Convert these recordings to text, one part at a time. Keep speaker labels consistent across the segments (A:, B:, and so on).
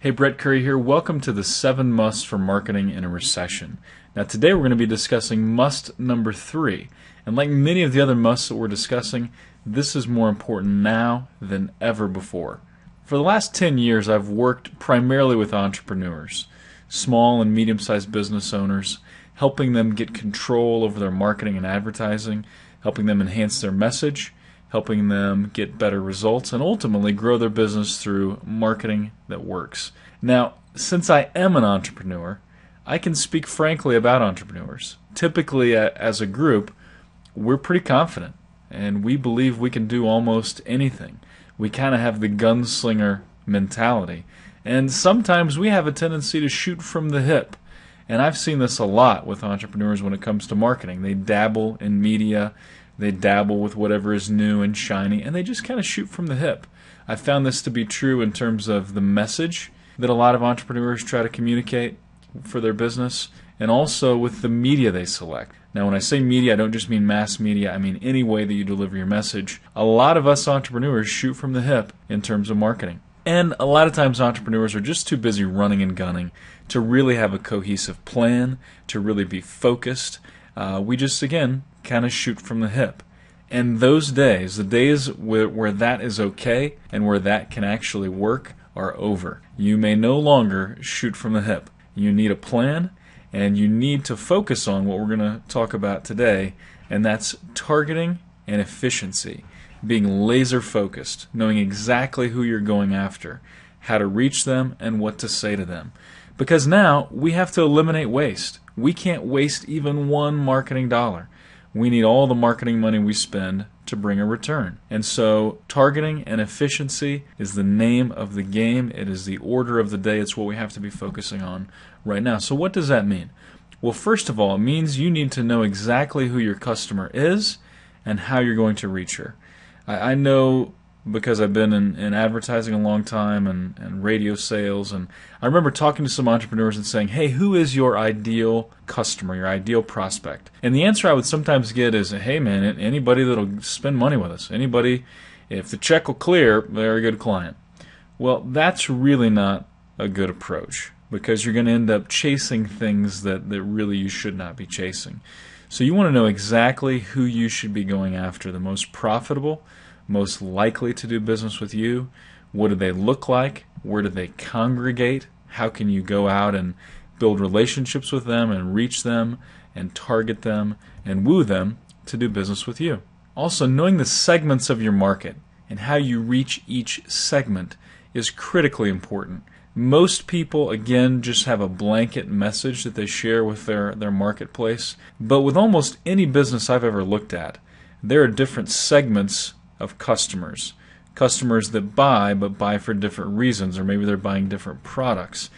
A: Hey, Brett Curry here. Welcome to the 7 Musts for Marketing in a Recession. Now today we're going to be discussing must number 3. And like many of the other musts that we're discussing, this is more important now than ever before. For the last 10 years I've worked primarily with entrepreneurs, small and medium-sized business owners, helping them get control over their marketing and advertising, helping them enhance their message, helping them get better results, and ultimately grow their business through marketing that works. Now, since I am an entrepreneur, I can speak frankly about entrepreneurs. Typically, as a group, we're pretty confident, and we believe we can do almost anything. We kind of have the gunslinger mentality, and sometimes we have a tendency to shoot from the hip. And I've seen this a lot with entrepreneurs when it comes to marketing. They dabble in media, they dabble with whatever is new and shiny, and they just kind of shoot from the hip. I found this to be true in terms of the message that a lot of entrepreneurs try to communicate for their business, and also with the media they select. Now, when I say media, I don't just mean mass media, I mean any way that you deliver your message. A lot of us entrepreneurs shoot from the hip in terms of marketing. And a lot of times entrepreneurs are just too busy running and gunning to really have a cohesive plan, to really be focused. We just, again, kind of shoot from the hip. And those days, the days where that is okay and where that can actually work, are over. You may no longer shoot from the hip. You need a plan, and you need to focus on what we're going to talk about today, and that's targeting and efficiency. Being laser focused, knowing exactly who you're going after, how to reach them, and what to say to them. Because now we have to eliminate waste. We can't waste even one marketing dollar. We need all the marketing money we spend to bring a return. And so targeting and efficiency is the name of the game. It is the order of the day. It's what we have to be focusing on right now. So what does that mean? Well, first of all, it means you need to know exactly who your customer is and how you're going to reach her. I know, because I've been in advertising a long time and radio sales, and I remember talking to some entrepreneurs and saying, hey, who is your ideal customer, your ideal prospect? And the answer I would sometimes get is, hey man, anybody that'll spend money with us. Anybody, if the check will clear, they're a good client. Well, that's really not a good approach, because you're going to end up chasing things that really you should not be chasing. So you want to know exactly who you should be going after, the most profitable, most likely to do business with you. What do they look like? Where do they congregate? How can you go out and build relationships with them and reach them and target them and woo them to do business with you? Also, knowing the segments of your market and how you reach each segment is critically important. Most people, again, just have a blanket message that they share with their marketplace. But with almost any business I've ever looked at, there are different segments of customers. Customers that buy, but buy for different reasons, or maybe they're buying different products.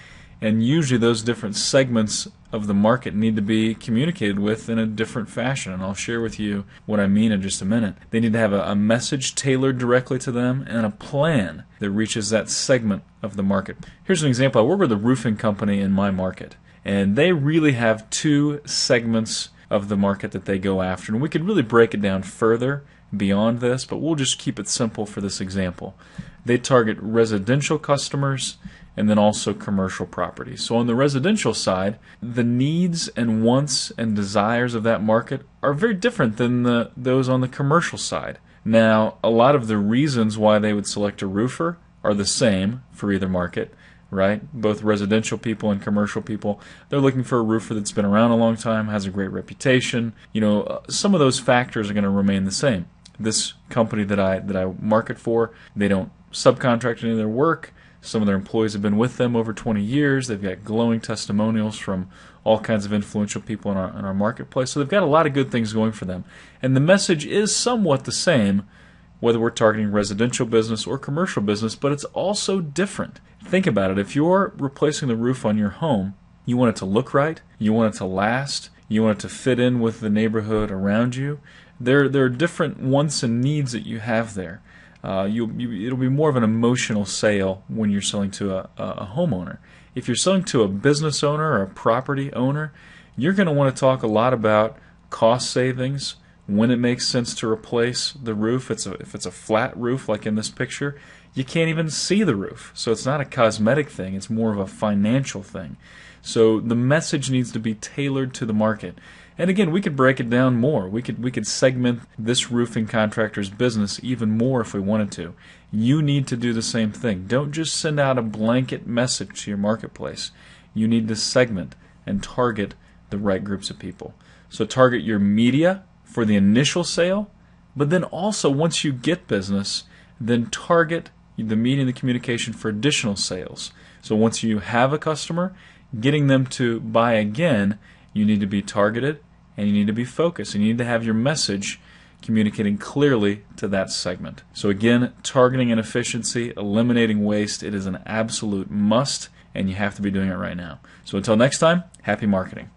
A: And usually those different segments of the market need to be communicated with in a different fashion. And I'll share with you what I mean in just a minute. They need to have a message tailored directly to them and a plan that reaches that segment of the market. Here's an example. I work with a roofing company in my market, and they really have 2 segments of the market that they go after. And we could really break it down further beyond this, but we'll just keep it simple for this example. They target residential customers and then also commercial properties. So on the residential side, the needs and wants and desires of that market are very different than those on the commercial side. Now, a lot of the reasons why they would select a roofer are the same for either market, right? Both residential people and commercial people, they're looking for a roofer that's been around a long time, has a great reputation. You know, some of those factors are going to remain the same. This company that I market for, they don't subcontract any of their work. Some of their employees have been with them over 20 years. They've got glowing testimonials from all kinds of influential people in our marketplace. So they've got a lot of good things going for them. And the message is somewhat the same, whether we're targeting residential business or commercial business, but it's also different. Think about it. If you're replacing the roof on your home, you want it to look right, you want it to last, you want it to fit in with the neighborhood around you. There are different wants and needs that you have there. It'll be more of an emotional sale when you're selling to a homeowner. If you're selling to a business owner or a property owner, you're going to want to talk a lot about cost savings, when it makes sense to replace the roof. If it's a flat roof like in this picture, you can't even see the roof. So it's not a cosmetic thing, it's more of a financial thing. So the message needs to be tailored to the market. And again, we could break it down more. We could segment this roofing contractor's business even more if we wanted to. You need to do the same thing. Don't just send out a blanket message to your marketplace. You need to segment and target the right groups of people. So target your media for the initial sale, but then also once you get business, then target the media and the communication for additional sales. So once you have a customer, getting them to buy again, you need to be targeted and you need to be focused. You need to have your message communicating clearly to that segment. So again, targeting and efficiency, eliminating waste, it is an absolute must, and you have to be doing it right now. So until next time, happy marketing.